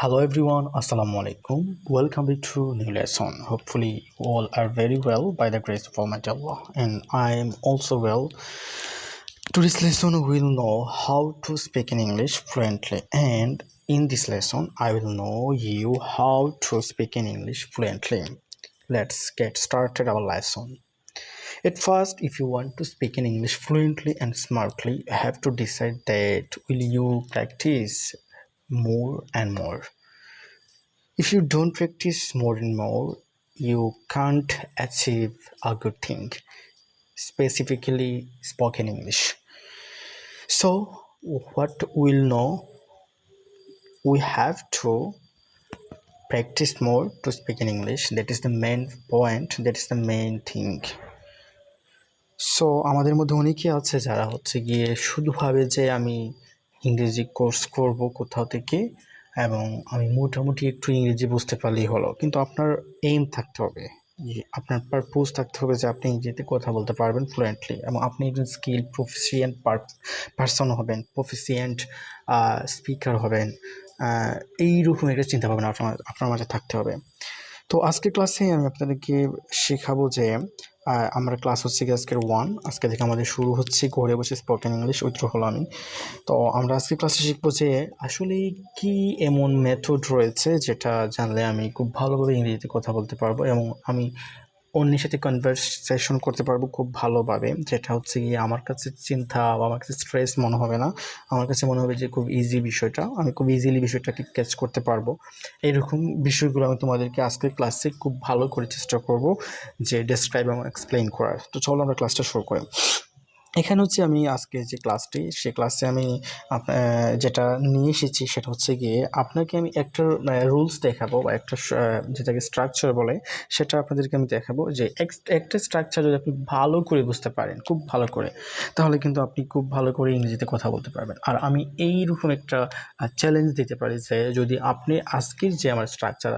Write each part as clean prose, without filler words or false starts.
Hello everyone, Assalamu alaikum. Welcome back to new lesson. Hopefully you all are very well by the grace of Almighty Allah, and I am also well. Today's lesson we will know how to speak in English fluently, and in this lesson I will know you how to speak in English fluently. Let's get started our lesson. At first, if you want to speak in English fluently and smartly, you have to decide that will you practice more and more. If you don't practice more and more, you can't achieve a good thing, specifically spoken English. So, what we'll know, we have to practice more to speak in English. That is the main point, that is the main thing. So আমাদের মধ্যে অনেকেই আছে যারা হচ্ছে গিয়ে শুধু ভাবে যে আমি ইংরেজি কোর্স করব কোথাও থেকে এবং আমি মোটামুটি একটু ইংরেজি বুঝতে পারলেই হলো, কিন্তু আপনার এইম থাকতে হবে, আপনার পারপোজ থাকতে হবে যে আপনি ইংরেজিতে কথা বলতে পারবেন ফ্লুয়েন্টলি এবং আপনি একজন স্কিল প্রফিসিয়েন্ট পারসন হবেন, প্রফিসিয়েন্ট স্পিকার হবেন। এইরকম একটা চিন্তা ভাবনা আপনার মাঝে থাকতে হবে। তো আজকের ক্লাসে আমি আপনাদেরকে শেখাবো যে আমরা ক্লাস হচ্ছে কি আজকের 1, আজকে থেকে আমাদের শুরু হচ্ছে ঘরে বসে spoken English with Ruhul Amin. তো আমরা আজকে ক্লাসে শিখবো যে আসলে কি এমন মেথড রয়েছে যেটা জানলে আমি খুব ভালোভাবে ইংরেজিতে কথা বলতে পারবো এবং আমি অন্যের সাথে কনভারসেশন করতে পারবো খুব ভালোভাবে, যেটা হচ্ছে গিয়ে আমার কাছে চিন্তা বা আমার কাছে স্ট্রেস মনে হবে না। আমার কাছে মনে হবে যে খুব ইজি বিষয়টা, আমি খুব ইজিলি বিষয়টাকে ক্যাচ করতে পারবো। এইরকম বিষয়গুলো আমি তোমাদেরকে আজকের ক্লাসে খুব ভালো করে চেষ্টা করব যে ডেসক্রাইব এবং এক্সপ্লেইন করার। তো চলো আমরা ক্লাসটা শুরু করি। এখানে হচ্ছে আমি আজকে যে ক্লাসটি, সে ক্লাসে আমি যেটা নিয়ে এসেছি সেটা হচ্ছে গিয়ে আপনাকে আমি একটা রুলস দেখাবো বা একটা যেটাকে স্ট্রাকচার বলে সেটা আপনাদেরকে আমি দেখাবো যে একটা স্ট্রাকচার যদি আপনি ভালো করে বুঝতে পারেন খুব ভালো করে, তাহলে কিন্তু আপনি খুব ভালো করে ইংরেজিতে কথা বলতে পারবেন। আর আমি এইরকম একটা চ্যালেঞ্জ দিতে পারি যে যদি আপনি আজকের যে আমার স্ট্রাকচার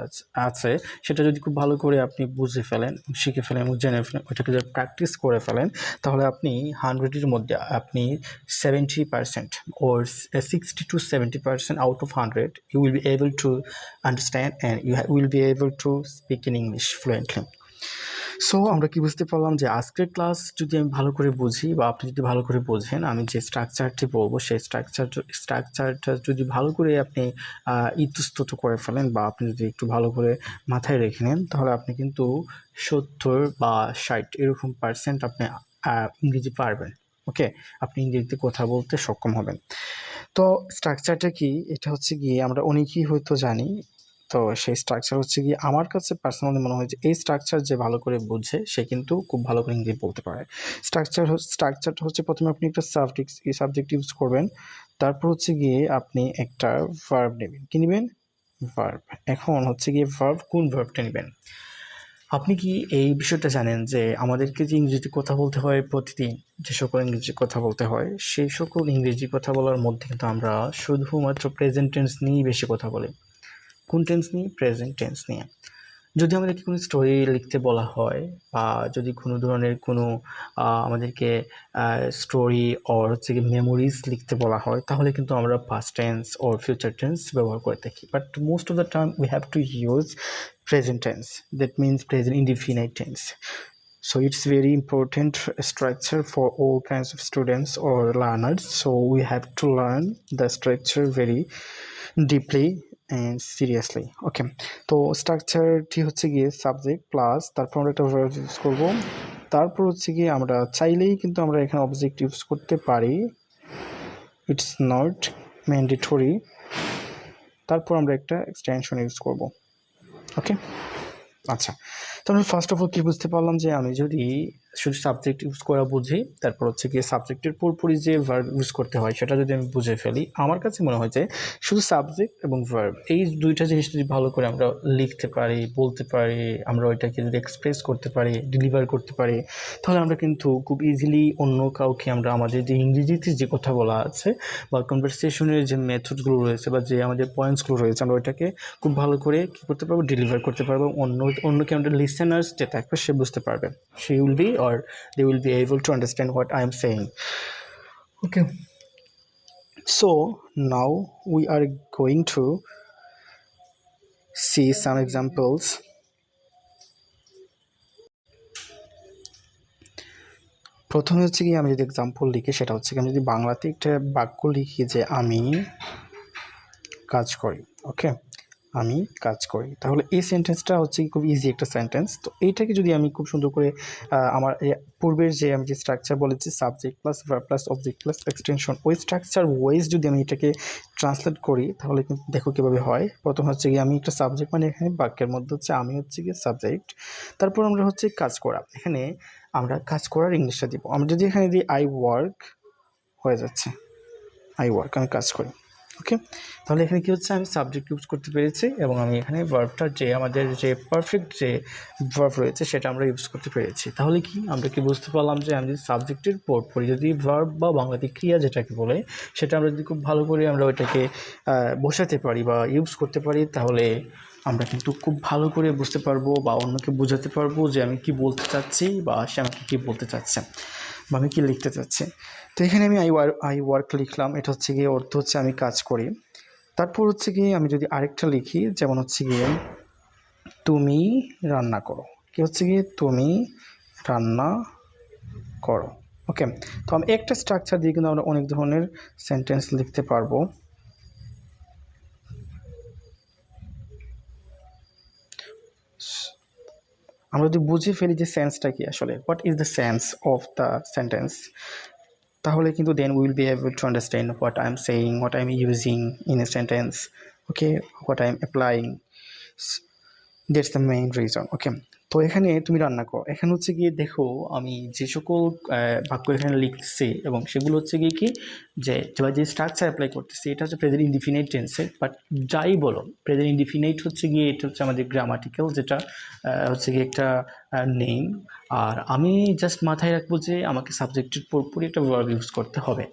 আছে সেটা যদি খুব ভালো করে আপনি বুঝে ফেলেন, শিখে ফেলেন এবং জেনে ফেলেন, ওইটাকে যদি প্র্যাকটিস করে ফেলেন, তাহলে আপনি 100-এর মধ্যে আপনি 70% or 60 to 70% out of 100 you will be able to understand and you will be able to speak in English fluently. So আমরা কি বুঝতে পারলাম যে আজকের ক্লাস যদি আমি ভালো করে বুঝি বা আপনি যদি ভালো করে বোঝেন, আমি যে স্ট্রাকচারটি বলবো সেই স্ট্রাকচারটা যদি ভালো করে আপনি ইতস্তত করে ফেলেন বা আপনি যদি একটু ভালো করে মাথায় রেখে নেন, তাহলে আপনি কিন্তু 70 বা 60 এরকম পার্সেন্ট আপনি ইংরেজি পারবেন। ওকে, আপনি ইংরেজিতে কথা বলতে সক্ষম হবেন। তো স্ট্রাকচারটা কি, এটা হচ্ছে গিয়ে আমরা অনেকেই হয়তো জানি। তো সেই স্ট্রাকচার হচ্ছে গিয়ে আমার কাছে পার্সোনালি মনে হয় যে এই স্ট্রাকচার যে ভালো করে বুঝে সে কিন্তু খুব ভালো করে ইংরেজি বলতে পারে। স্ট্রাকচারটা হচ্ছে প্রথমে আপনি একটা সাবজেক্ট ইউজ করবেন, তারপর হচ্ছে গিয়ে আপনি একটা ভার্ব নেবেন। কি নেবেন? ভার্ব। এখন হচ্ছে গিয়ে কোন ভার্বটা নেবেন? আপনি কি এই বিষয়টা জানেন যে আমাদেরকে যে ইংরেজি কথা বলতে হয় প্রতিদিন, যে সকল ইংরেজি কথা বলতে হয় সেই সকল ইংরেজি কথা বলার মধ্যে কিন্তু আমরা শুধুমাত্র প্রেজেন্ট টেন্স নিয়েই বেশি কথা বলি। কোন টেন্স নিয়ে? প্রেজেন্ট টেন্স নিয়ে। যদি আমাদেরকে কোনো স্টোরি লিখতে বলা হয় বা যদি কোনো ধরনের কোনো আমাদেরকে স্টোরি অর হচ্ছে কি মেমোরিজ লিখতে বলা হয়, তাহলে কিন্তু আমরা past tense or future tense ব্যবহার করে থাকি, but most of the time we have to use present tense, that means present indefinite tense. So it's very important structure for all kinds of students or learners, so we have to learn the structure very deeply and seriously. Okay, তো স্ট্রাকচারটি হচ্ছে গিয়ে subject plus তারপর আমরা একটা verb use করব, তারপর হচ্ছে গিয়ে আমরা চাইলেই কিন্তু আমরা এখানে অবজেক্ট ইউজ করতে পারি, ইটস নট ম্যান্ডেটরি। তারপর আমরা একটা এক্সটেনশন ইউজ করব। ওকে, আচ্ছা, তো আমি ফার্স্ট অফ অল কী বুঝতে পারলাম যে আমি যদি শুধু সাবজেক্ট ইউজ করা বুঝি, তারপর হচ্ছে গিয়ে সাবজেক্টের পুরোপুরি যে ভার্ব ইউজ করতে হয় সেটা যদি আমি বুঝে ফেলি, আমার কাছে মনে হয় যে শুধু সাবজেক্ট এবং ভার্ব এই দুইটা জিনিস যদি ভালো করে আমরা লিখতে পারি, বলতে পারি, আমরা ওইটাকে যদি এক্সপ্রেস করতে পারি, ডেলিভার করতে পারি, তাহলে আমরা কিন্তু খুব ইজিলি অন্য কাউকে আমরা আমাদের যে ইংরেজিতে যে কথা বলা আছে বা কনভারসেশনের যে মেথডগুলো রয়েছে বা যে আমাদের পয়েন্টসগুলো রয়েছে, আমরা ওইটাকে খুব ভালো করে কী করতে পারবো? ডেলিভার করতে পারবো। অন্যকে আমাদের লিসেনার্স যে থাকবে সে বুঝতে পারবে, সে will be or they will be able to understand what I am saying. Okay, so now we are going to see some examples. প্রথমে হচ্ছে কি আমি যদি এক্সাম্পল লিখি সেটা হচ্ছে কি আমি যদি বাংলাতে একটা বাক্য লিখি যে আমি কাজ করি, ওকে, আমি কাজ করি, তাহলে এই সেন্টেন্সটা হচ্ছে কি খুব ইজি একটা সেন্টেন্স। তো এইটাকে যদি আমি খুব সুন্দর করে আমার পূর্বের যে আমি যে স্ট্রাকচার বলেছি subject plus verb plus object plus extension, ওই স্ট্রাকচার ওয়াইজ যদি আমি এটাকে ট্রান্সলেট করি তাহলে কিন্তু দেখো কীভাবে হয়। প্রথম হচ্ছে কি আমি একটা সাবজেক্ট, মানে এখানে বাক্যের মধ্যে হচ্ছে আমি হচ্ছে কি সাবজেক্ট, তারপর আমরা হচ্ছে কাজ করা, এখানে আমরা কাজ করার ইংলিশটা দিব। আমরা যদি এখানে দিই আই ওয়ার্ক, হয়ে যাচ্ছে আই ওয়ার্ক, আমি কাজ করি, ওকে। তাহলে এখানে কী হচ্ছে আমি সাবজেক্ট ইউজ করতে পেরেছি এবং আমি এখানে ভার্বটা যে আমাদের যে পারফেক্ট যে ভার্ব রয়েছে সেটা আমরা ইউজ করতে পেরেছি। তাহলে কি আমরা কি বুঝতে পারলাম যে আমি যদি সাবজেক্টের পরপরই যদি ভার্ব বা বাংলাতে ক্রিয়া যেটাকে বলে সেটা আমরা যদি খুব ভালো করে আমরা ওইটাকে বসাতে পারি বা ইউজ করতে পারি তাহলে আমরা কিন্তু খুব ভালো করে বুঝতে পারবো বা অন্যকে বোঝাতে পারবো যে আমি কি বলতে চাচ্ছি বা সে আমাকে কী বলতে চাচ্ছে বা আমি কী লিখতে চাচ্ছি। তো এখানে আমি আই ওয়ার্ক লিখলাম, এটা হচ্ছে গিয়ে অর্থ হচ্ছে আমি কাজ করি। তারপর হচ্ছে গিয়ে আমি যদি আরেকটা লিখি যেমন হচ্ছে গিয়ে তুমি রান্না করো, কি হচ্ছে গিয়ে তুমি রান্না করো, ওকে। তো আমি একটা স্ট্রাকচার দিয়ে কিন্তু আমরা অনেক ধরনের সেন্টেন্স লিখতে পারবো। আমরা যদি বুঝে ফেলি যে সেন্সটা কি আসলে, what is the sense of the sentence, তাহলে কিন্তু then will be able to understand what I am saying, what I am using in a sentence, okay, what I am applying, that's the main reason, okay. তো এখানে তুমি রান্না করো, এখানে হচ্ছে গিয়ে দেখো আমি যে সকল বাক্য এখানে লিখতেছি এবং সেগুলো হচ্ছে গিয়ে কি যে যে স্ট্রাকচার অ্যাপ্লাই করতেছি এটা হচ্ছে প্রেজেন্ট ইনডিফিনাইট টেন্সের, বাট যাই বলো প্রেজেন্ট ইনডিফিনাইট হচ্ছে গিয়ে এটা হচ্ছে আমাদের গ্রামাটিক্যাল, যেটা হচ্ছে গিয়ে একটা নেম। আর আমি জাস্ট মাথায় রাখবো যে আমাকে সাবজেক্টের পুরোপুরি একটা ভার্ব ইউজ করতে হবে।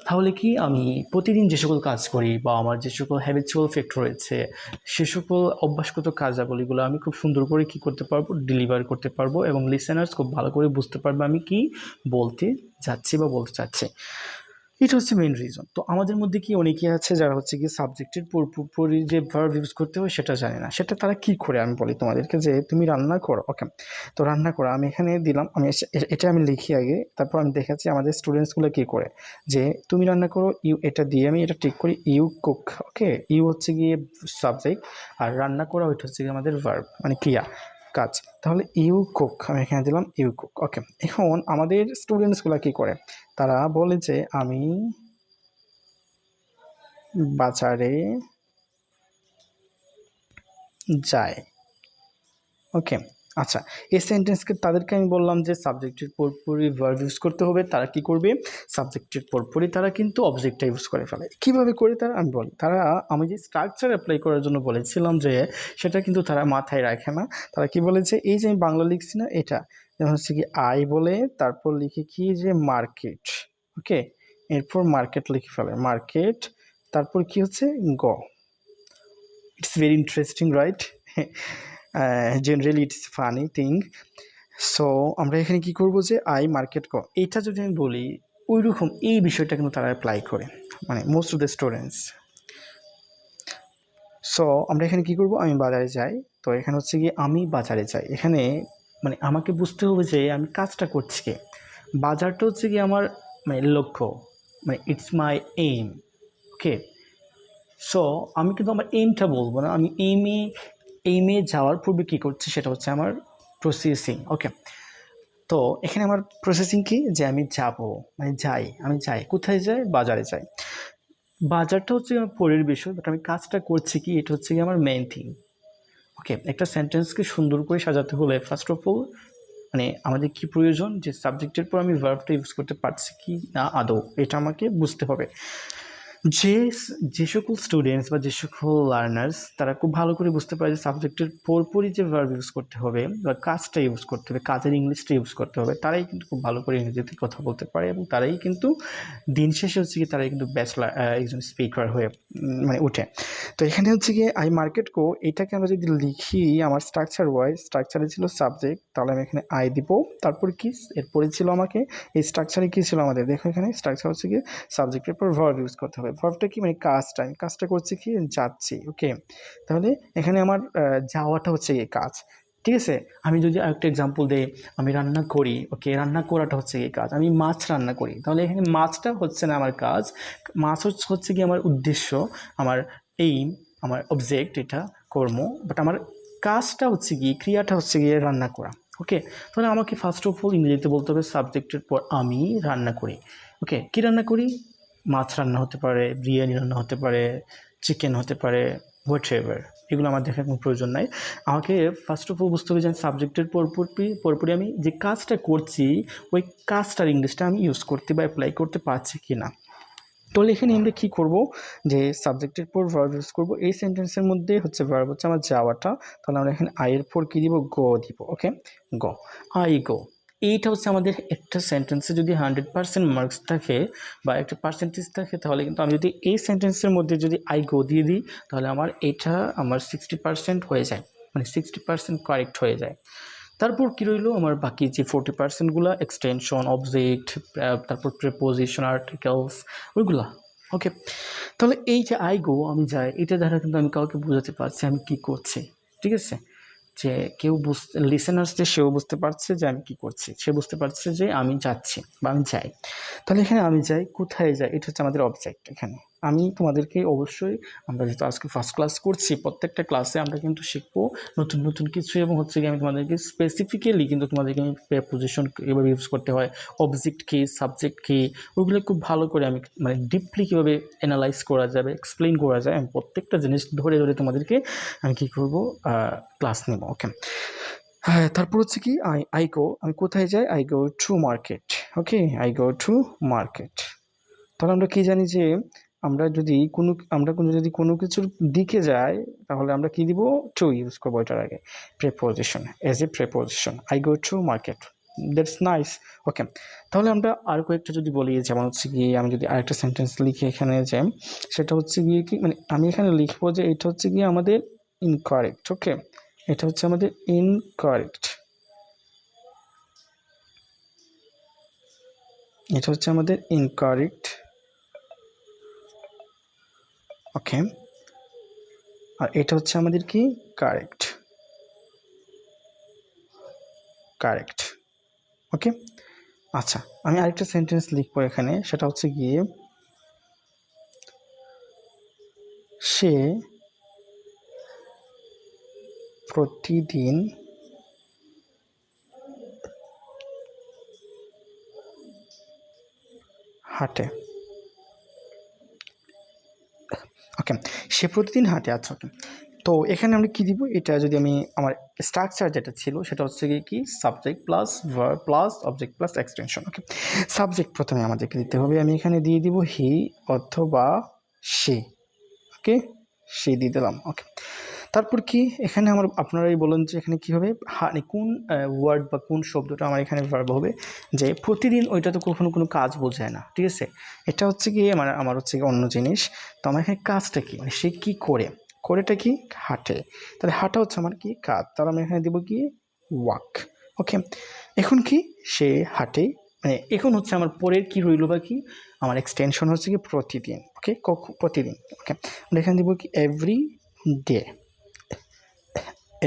তাহলে কি আমি প্রতিদিন যে সকল কাজ করি বা আমার যে সকল হ্যাবিচুয়াল ফ্যাক্ট রয়েছে সে সকল অভ্যাসগত কার্যাবলীগুলো আমি খুব সুন্দর করে কী করতে পারবো, ডেলিভার করতে পারবো এবং লিসেনার্স খুব ভালো করে বুঝতে পারবে আমি কি বলতে যাচ্ছি বা বলতে চাচ্ছি। এটা হচ্ছে মেইন রিজন। তো আমাদের মধ্যে কি অনেকে আছে যারা হচ্ছে কি সাবজেক্টের পুরোপুরি যে ভার্ব ইউজ করতে হয় সেটা জানে না। সেটা তারা কি করে আমি বলি তোমাদেরকে যে তুমি রান্না করো, ওকে। তো রান্না করো আমি এখানে দিলাম, আমি এটা আমি লিখি আগে, তারপর আমি দেখাচ্ছি আমাদের স্টুডেন্টসগুলো কী করে যে তুমি রান্না করো, ইউ এটা দিয়ে আমি এটা ঠিক করি ইউ কুক, ওকে। ইউ হচ্ছে গিয়ে সাবজেক্ট আর রান্না করা ওইটা হচ্ছে গিয়ে আমাদের ভার্ব মানে ক্রিয়া কাজ। তাহলে ইউ কুক আমি এখানে দিলাম ইউ কুক, ওকে। এখন আমাদের স্টুডেন্টসগুলো কী করে, তারা বলে যে আমি বাজারে যাই, ওকে। আচ্ছা, এই সেন্টেন্সকে তাদেরকে আমি বললাম যে সাবজেক্টের পরপরই ভার্ব ইউজ করতে হবে, তারা কি করবে সাবজেক্টের পরপরই তারা কিন্তু অবজেক্টটা ইউজ করে ফেলে। কীভাবে করে তারা আমি বলি, তারা আমি যে স্ট্রাকচার অ্যাপ্লাই করার জন্য বলেছিলাম যে সেটা কিন্তু তারা মাথায় রাখে না। তারা কি বলেছে এই যে আমি বাংলা লিখছি না এটা যেমন হচ্ছে কি আই বলে তারপর লিখে কি যে মার্কেট, ওকে, এরপর মার্কেট লিখে ফেলে মার্কেট, তারপর কি হচ্ছে গ। It's very interesting right, generally it's funny thing. So আমরা এখানে কি করব যে আই মার্কেট গ, এইটা যদি আমি বলি ওই রকম এই বিষয়টা কিন্তু তারা অ্যাপ্লাই করে মানে most of the students. So আমরা এখানে কি করব আমি বাজারে যাই, তো এখানে হচ্ছে কি আমি বাজারে যাই, এখানে মানে আমাকে বুঝতে হবে যে আমি কাজটা করছি কি, বাজারটা হচ্ছে কি আমার মানে লক্ষ্য, মানে it's my aim, okay. So আমি কিন্তু আমার এইমটা বলবো না, আমি এইমে যাওয়ার পূর্বে কী করছি সেটা হচ্ছে আমার প্রসেসিং, ওকে। তো এখানে আমার প্রসেসিং কি যে আমি যাব মানে যাই, আমি যাই কোথায় যাই বাজারে যাই, বাজারটা হচ্ছে আমার পরের বিষয়, বাট আমি কাজটা করছি কি এটা হচ্ছে কি আমার মেইন থিং, ওকে। একটা সেন্টেন্সকে সুন্দর করে সাজাতে হলে ফার্স্ট অফ অল মানে আমাদের কি প্রয়োজন যে সাবজেক্টের পর আমি ভার্বটা ইউজ করতে পারছি কি না আদৌ, এটা আমাকে বুঝতে হবে। যে সকল স্টুডেন্টস বা যে সকল লার্নার্স তারা খুব ভালো করে বুঝতে পারে যে সাবজেক্টের পরপরই যে ভার্ব ইউজ করতে হবে বা কাজটা ইউজ করতে হবে, কাজের ইংলিশটা ইউজ করতে হবে, তারাই কিন্তু খুব ভালো করে ইংরেজিতে কথা বলতে পারে এবং তারাই কিন্তু দিন শেষে হচ্ছে কি তারাই কিন্তু ব্যাচলার একজন স্পিকার হয়ে মানে উঠে। তো এখানে হচ্ছে গিয়ে আই মার্কেট কো, এটাকে আমরা যদি লিখি আমার স্ট্রাকচার ওয়াইজ, স্ট্রাকচারে ছিল সাবজেক্ট, তাহলে আমি এখানে আই দিব, তারপর কি এরপরে ছিল আমাকে এই স্ট্রাকচারে কী ছিল আমাদের দেখো এখানে স্ট্রাকচার হচ্ছে গিয়ে সাবজেক্টের পর ভার্ব ইউজ করতে হবে, ভার্বটা কি মানে কাজটা, আমি কাজটা করছি কি যাচ্ছি। ওকে, তাহলে এখানে আমার যাওয়াটা হচ্ছে এই কাজ, ঠিক আছে। আমি যদি আরেকটা এক্সাম্পল দিই, আমি রান্না করি, ওকে, রান্না করাটা হচ্ছে এই কাজ, আমি মাছ রান্না করি, তাহলে এখানে মাছটা হচ্ছে না আমার কাজ, মাছ হচ্ছে কি আমার উদ্দেশ্য, আমার এইম, আমার অবজেক্ট, এটা কর্ম, বাট আমার কাজটা হচ্ছে কি, ক্রিয়াটা হচ্ছে গিয়ে রান্না করা। ওকে, তাহলে আমাকে ফার্স্ট অফ অল ইংরেজিতে বলতে হবে সাবজেক্টের পর আমি রান্না করি। ওকে, কী রান্না করি? মাছ রান্না হতে পারে, বিরিয়ানি রান্না হতে পারে, চিকেন হতে পারে, হোয়াট এভার, এগুলো আমার দেখার কোনো প্রয়োজন নাই। আমাকে ফার্স্ট অফ অল বুঝতে হবে যে সাবজেক্টের পরপরই আমি যে কাজটা করছি ওই কাজটার ইংলিশটা আমি ইউজ করতে বা অ্যাপ্লাই করতে পারছি কি না। তাহলে এখানে আমরা কী করব, যে সাবজেক্টের পর ভার্ব ইউজ করব। এই সেন্টেন্সের মধ্যে হচ্ছে ভার্ব হচ্ছে আমার যাওয়াটা, তাহলে আমরা এখানে আইয়ের পর কী দিব, গো দিব। ওকে, গো, আই গো। এইটা হচ্ছে আমাদের একটা সেন্টেন্সে যদি 100% মার্কস থাকে বা একটা পার্সেন্টেজ থাকে, তাহলে কিন্তু আমি যদি এই সেন্টেন্সের মধ্যে যদি আই গো দিয়ে দিই, তাহলে আমার এটা আমার 60% হয়ে যায়, মানে 60% কারেক্ট হয়ে যায়। তারপর কী রইলো আমার বাকি যে 40%গুলো, এক্সটেনশন, অবজেক্ট, তারপর প্রিপোজিশন, আর্টিকেলস, ওইগুলা। ওকে, তাহলে এই যে আই গো, আমি যাই, এটা দ্বারা কিন্তু আমি কাউকে বোঝাতে পারছি আমি কি করছি, ঠিক আছে। যে কেউ লিসেনার্স যে সেও বুঝতে পারছে যে আমি কি করছি, সে বুঝতে পারছে যে আমি যাচ্ছি বা আমি যাই। তাহলে এখানে আমি যাই, কোথায় যাই, এটা হচ্ছে আমাদের অবজেক্ট। এখানে আমি তোমাদেরকে অবশ্যই, আমরা যেহেতু আজকে ফার্স্ট ক্লাস করছি, প্রত্যেকটা ক্লাসে আমরা কিন্তু শিখবো নতুন নতুন কিছু, এবং হচ্ছে কি আমি তোমাদেরকে স্পেসিফিক্যালি কিন্তু তোমাদেরকে আমি প্রিপোজিশন কীভাবে ইউজ করতে হয়, অবজেক্ট কী, সাবজেক্ট কী, ওইগুলো খুব ভালো করে আমি মানে ডিপলি কীভাবে অ্যানালাইজ করা যাবে, এক্সপ্লেন করা যায়, আমি প্রত্যেকটা জিনিস ধরে ধরে তোমাদেরকে আমি কী করবো, ক্লাস নেব। ওকে, হ্যাঁ, তারপর হচ্ছে কি আই গো, আমি কোথায় যাই, I go to market. Okay, I go to market. তাহলে আমরা কি জানি যে আমরা যদি কোনো কিছুর দিকে যাই, তাহলে আমরা কি দিব, টু ইউজ করবো এটার আগে, preposition, as a preposition, I go to market. That's nice. Okay, তাহলে আমরা আর কয়েকটা যদি বলি, যেমন হচ্ছে গিয়ে আমি যদি আরেকটা সেন্টেন্স লিখি এখানে, যে সেটা হচ্ছে গিয়ে কি, মানে আমি এখানে লিখবো যে এটা হচ্ছে গিয়ে আমাদের ইনকারেক্ট। ওকে, এটা হচ্ছে আমাদের ইনকারেক্ট, এটা হচ্ছে আমাদের ইনকারেক্ট। ওকে, আর এটা হচ্ছে আমাদের কি, কারেক্ট, কারেক্ট। ওকে, আচ্ছা, আমি আরেকটা সেন্টেন্স লিখবো এখানে, সেটা হচ্ছে গিয়ে সে প্রতিদিন হাঁটে। ওকে, সে প্রতিদিন হাঁটে। আচ্ছা, ওকে, তো এখানে আমরা কি দিব, এটা যদি আমি আমার স্ট্রাকচার যেটা ছিল সেটা হচ্ছে কি subject plus verb plus object plus extension. Okay, subject প্রথমে আমাদেরকে দিতে হবে, আমি এখানে দিয়ে দিব হি অথবা সে। ওকে, সে দিয়ে দিলাম। ওকে, তারপর কি এখানে আপনারাই বলেন যে এখানে কি হবে, কোন ওয়ার্ড বা কোন শব্দটা আমার এখানে ভার্ব হবে, যে প্রতিদিন ওইটা তো কখনো কোনো কাজ বোঝায় না, ঠিক আছে। এটা হচ্ছে কি মানে আমার হচ্ছে কি অন্য জিনিস। তো আমার এখানে কাজটা কি, মানে সে কি করে, করেটা কি, হাঁটে, তাহলে হাঁটা হচ্ছে আমার কি কাজ, তাহলে আমি এখানে দেবো কি ওয়াক। ওকে, এখন কি সে হাঁটে, মানে এখন হচ্ছে আমার পরের কি রইল বা কি, আমার এক্সটেনশন হচ্ছে কি প্রতিদিন। ওকে, প্রতিদিন। ওকে, আমরা এখানে দেবো কি এভরি ডে,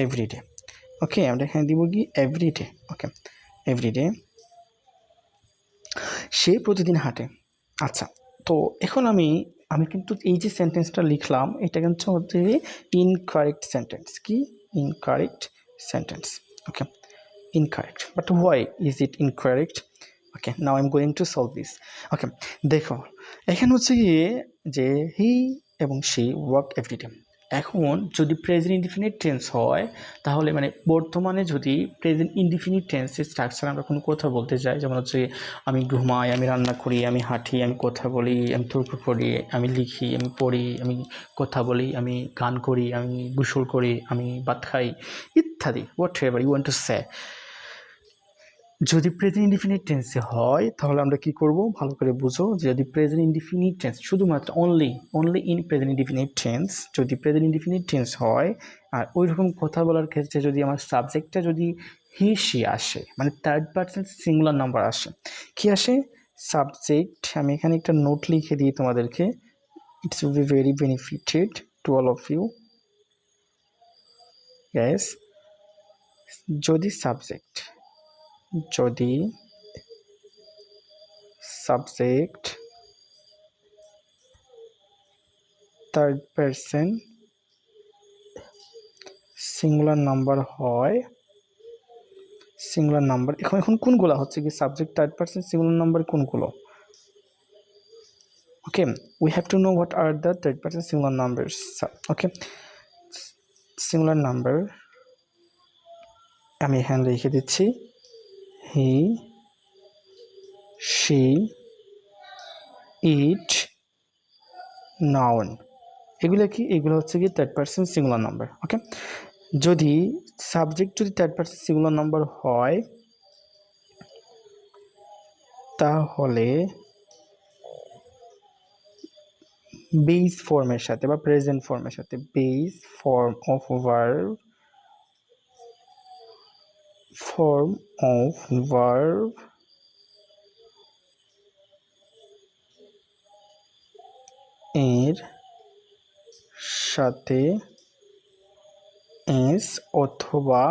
এভরিডে। ওকে, আমরা এখানে দিব কি এভরিডে। ওকে, এভরিডে, সে প্রতিদিন হাঁটে। আচ্ছা, তো এখন আমি কিন্তু এই যে সেন্টেন্সটা লিখলাম এটা কিন্তু হচ্ছে ইনকারেক্ট সেন্টেন্স। কি, incorrect sentence. Okay, incorrect, but why is it incorrect? Okay, now I'm going to solve this. Okay, দেখো এখানে হচ্ছে গিয়ে যে হি এবং সে ওয়ার্ক এভরিডে। এখন যদি প্রেজেন্ট ইনডিফিনিট টেন্স হয়, তাহলে মানে বর্তমানে যদি প্রেজেন্ট ইনডিফিনিট টেন্সের স্ট্রাকচার আমরা কোনো কথা বলতে চাই, যেমন হচ্ছে আমি ঘুমাই, আমি রান্না করি, আমি হাঁটি, আমি কথা বলি, আমি তর্ক করি, আমি লিখি, আমি পড়ি, আমি কথা বলি, আমি গান করি, আমি গোসল করি, আমি ভাত খাই, ইত্যাদি, whatever you want to say. যদি প্রেজেন্ট ইনডিফিনিট টেন্সে হয় তাহলে আমরা কি করব, ভালো করে বুঝো। যদি প্রেজেন্ট ইনডিফিনিট টেন্স, শুধুমাত্র only in present indefinite tense, যদি প্রেজেন্ট ইনডিফিনিট টেন্স হয়, আর ওই রকম কথা বলার ক্ষেত্রে যদি আমার সাবজেক্টটা যদি হি সি আসে, মানে থার্ড পারসন সিঙ্গুলার নাম্বার আসে, কি আসে, সাবজেক্ট। আমি এখানে একটা নোট লিখে দিই তোমাদেরকে, it will be very benefited to all of you. Yes, যদি subject third person singular number হয়, সিঙ্গুলার নাম্বার এখন কোনগুলো হচ্ছে কি subject third person singular number কোনগুলো? Okay, we have to know what are the third person singular numbers. Okay, singular number আমি এখানে লিখে দিচ্ছি he, she, it, noun। এগুলো কি? এগুলো হচ্ছে কি থার্ড পারসন সিঙ্গুলার নাম্বার। ওকে, যদি সাবজেক্ট যদি থার্ড পারসন সিঙ্গুলার নাম্বার হয় তাহলে বেস ফর্মের সাথে বা প্রেজেন্ট ফর্মের সাথে, বেস ফর্ম অফ ভার্ব এর সাথে এস অথবা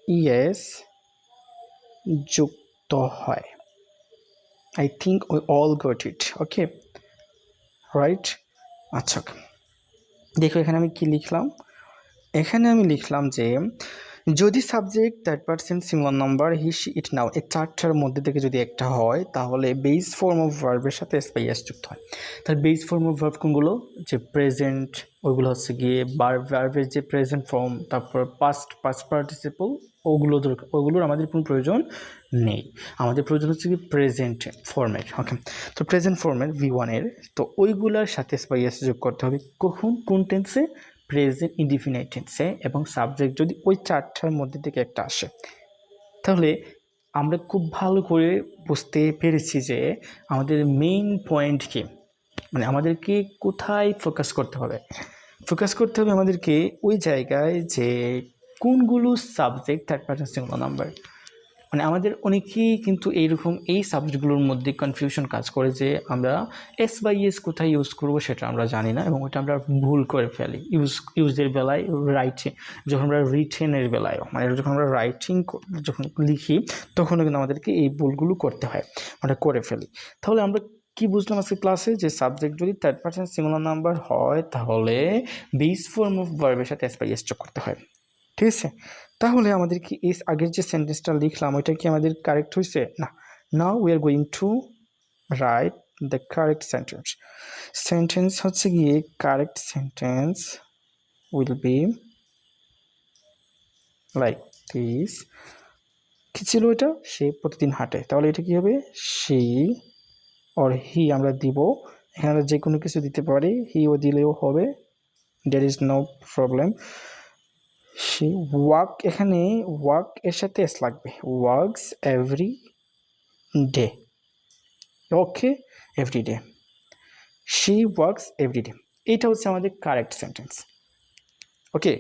ইএস যুক্ত হয়। I think we all got it. Okay, right? আচ্ছা, দেখো এখানে আমি কি লিখলাম। এখানে আমি লিখলাম যে যদি subject third person singular number he, she, it, noun এই চারটার মধ্যে থেকে যদি একটা হয় তাহলে বেস ফর্ম অফ ভার্বের সাথে এস বাই এস যুক্ত হয়। তার বেস ফর্ম অফ ভার্ব কোনগুলো? যে প্রেজেন্ট, ওইগুলো হচ্ছে গিয়ে ভার্বের যে প্রেজেন্ট ফর্ম, তারপর পাস্ট পার্টিসিপল, ওগুলোর আমাদের কোনো প্রয়োজন নেই। আমাদের প্রয়োজন হচ্ছে কি প্রেজেন্ট ফর্মের। ওকে, তো প্রেজেন্ট ফর্মের V1 এর তো ওইগুলোর সাথে এস বাই এস যোগ করতে হবে। কোন টেন্সে? প্রেজেন্ট ইনডিফিনাইট টেন্সে, এবং সাবজেক্ট যদি ওই চারটার মধ্যে থেকে একটা আসে। তাহলে আমরা খুব ভালো করে বুঝতে পেরেছি যে আমাদের মেইন পয়েন্ট কি, মানে আমাদেরকে কোথায় ফোকাস করতে হবে। আমাদেরকে ওই জায়গায় যে কোনগুলো subject third person singular number. মানে আমাদের অনেকেই কিন্তু এইরকম এই সাবজেক্টগুলোর মধ্যে কনফিউশন কাজ করে যে আমরা এস বাই এস কোথায় ইউজ করবো সেটা আমরা জানি না, এবং ওটা আমরা ভুল করে ফেলি ইউজের বেলায়, যখন আমরা রিটেনের বেলায়ও, মানে যখন আমরা যখন লিখি তখনও কিন্তু আমাদেরকে এই ভুলগুলো করতে হয়, আমরা করে ফেলি। তাহলে আমরা কি বুঝলাম আজকে ক্লাসে? যে সাবজেক্ট যদি থার্ড পারসন সিঙ্গুলার নাম্বার হয় তাহলে বেস ফর্ম অফ ভার্বের সাথে এস বাই এস যোগ করতে হয়। ঠিক আছে, তাহলে আমাদের কি এই আগের যে সেন্টেন্সটা লিখলাম ওইটা কি আমাদের কারেক্ট হয়েছে? না। Now we are going to write the correct sentence হচ্ছে গিয়ে correct sentence will be like this. কি ছিল এটা? সে প্রতিদিন হাঁটে, তাহলে এটা কি হবে? সি অর হি আমরা দিব, এখানে যে কোনো কিছু দিতে পারি, হিও দিলেও হবে, দেয়ার ইজ নো প্রবলেম। সে ওয়াক, এখানে ওয়াক এর সাথে এস লাগবে, works every day. Okay, every day, she works every day, এইটা হচ্ছে আমাদের কারেক্ট সেন্টেন্স। ওকে,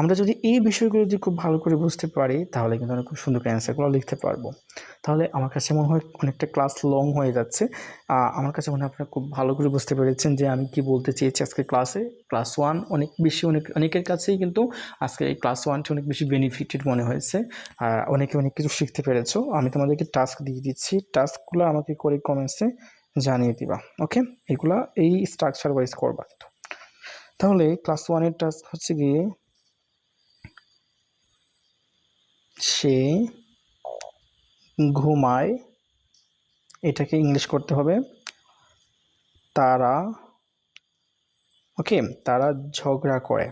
আমরা যদি এই বিষয়গুলো যদি খুব ভালো করে বুঝতে পারি তাহলে কিন্তু আমরা খুব সুন্দর করে অ্যান্সারগুলো লিখতে পারবো। তাহলে আমার কাছে মনে হয় অনেকটা ক্লাস লং হয়ে যাচ্ছে। আমার কাছে মনে হয় আপনারা খুব ভালো করে বুঝতে পেরেছেন যে আমি কি বলতে চেয়েছি আজকে ক্লাসে। ক্লাস 1 অনেকের কাছেই কিন্তু আজকে এই ক্লাস 1টি অনেক বেশি বেনিফিটেড মনে হয়েছে, আর অনেকে অনেক কিছু শিখতে পেরেছো। আমি তোমাদেরকে টাস্ক দিয়ে দিচ্ছি, টাস্কগুলো আমাকে করে কমেন্টসে জানিয়ে দিবা। ওকে, এগুলা এই স্ট্রাকচার ওয়াইজ করবা। তাহলে ক্লাস 1-এর টাস্ক হচ্ছে গিয়ে সে ঘুমায়, এটাকে ইংলিশ করতে হবে তারা। ওকে, তারা ঝগড়া করে,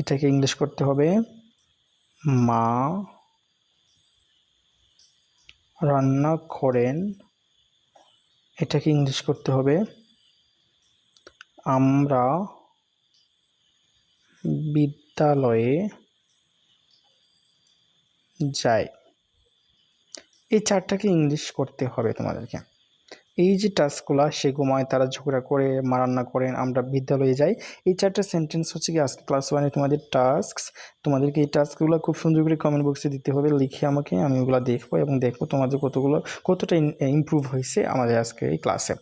এটাকে ইংলিশ করতে হবে মা রান্না করেন, এটাকে ইংলিশ করতে হবে আমরা বিদ্যালয়ে যাই। এই চারটাকে ইংলিশ করতে হবে তোমাদেরকে। এই যে টাস্কগুলো সে ঘুমায়, তারা ঝগড়া করে, রান্না করেন, আমরা বিদ্যালয়ে যাই। এই 4টা সেন্টেন্স হচ্ছে কি আজকে ক্লাস 1-এ তোমাদের টাস্ক। তোমাদেরকে এই টাস্কগুলো খুব সুন্দর করে কমেন্ট বক্সে দিতে হবে, লিখে আমাকে, আমি ওগুলো দেখবো এবং দেখবো তোমাদের কতটা ইমপ্রুভ হয়েছে আমাদের আজকে এই ক্লাসে।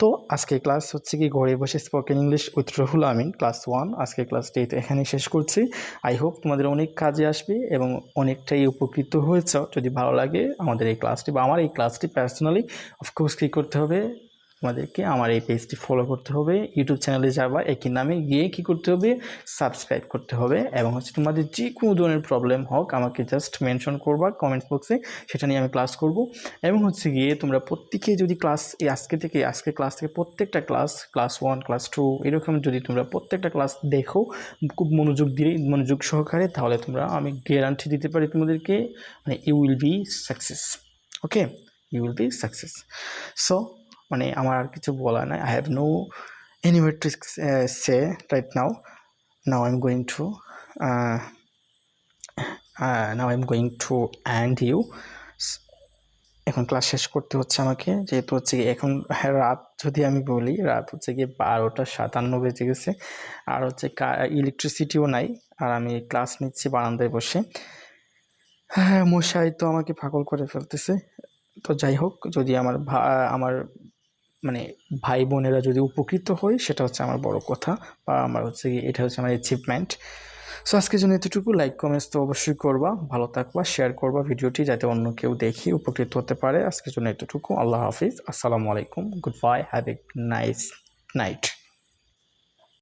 তো আজকে ক্লাস হচ্ছে কি ঘরে বসে spoken English with Ruhul Amin class 1, আজকে ক্লাসটি এখানেই শেষ করছি। আই হোপ তোমাদের অনেক কাজে আসবে এবং অনেকটাই উপকৃত হয়েছ। যদি ভালো লাগে আমাদের এই ক্লাসটি বা আমার এই ক্লাসটি পার্সোনালি, অফকোর্স কী করতে হবে, তোমাদেরকে আমার এই পেজটি ফলো করতে হবে, ইউটিউব চ্যানেলে যাবা, একই নামে গিয়ে কী করতে হবে, সাবস্ক্রাইব করতে হবে এবং হচ্ছে তোমাদের যে কোনো ধরনের প্রবলেম হোক আমাকে জাস্ট মেনশন করবা কমেন্টস বক্সে, সেটা নিয়ে আমি ক্লাস করব। এবং হচ্ছে গিয়ে তোমরা প্রত্যেকে যদি আজকে ক্লাস থেকে প্রত্যেকটা ক্লাস 1, ক্লাস 2 এরকম যদি তোমরা প্রত্যেকটা ক্লাস দেখো খুব মনোযোগ সহকারে, তাহলে তোমরা, আমি গ্যারান্টি দিতে পারি তোমাদেরকে, মানে you will be success. Okay, you will be success. So মানে আমার আর কিছু বলার নাই। I have no anywhere to say right now. Now I'm going to end you. এখন ক্লাস শেষ করতে হচ্ছে আমাকে, যেহেতু হচ্ছে এখন রাত, যদি আমি বলি রাত হচ্ছে গিয়ে 12:57 বেজে গেছে, আর হচ্ছে ইলেকট্রিসিটিও নাই, আর আমি ক্লাস নিচ্ছি বারান্দায় বসে। হ্যাঁ, মশাই তো আমাকে পাগল করে ফেলতেছে। তো যাই হোক, যদি আমার মানে ভাই বোনেরা যদি উপকৃত হয়, সেটা হচ্ছে আমার বড় কথা, বা আমার হচ্ছে এটা হচ্ছে আমার অ্যাচিভমেন্ট। সো আজকের জন্য এতটুকু। লাইক কমেন্টস তো অবশ্যই করবা, ভালো থাকবা, শেয়ার করবা ভিডিওটি, যাতে অন্য কেউ দেখে উপকৃত হতে পারে। আজকের জন্য এতটুকু। আল্লাহ হাফিজ, আসসালামু আলাইকুম, good bye, have a nice night.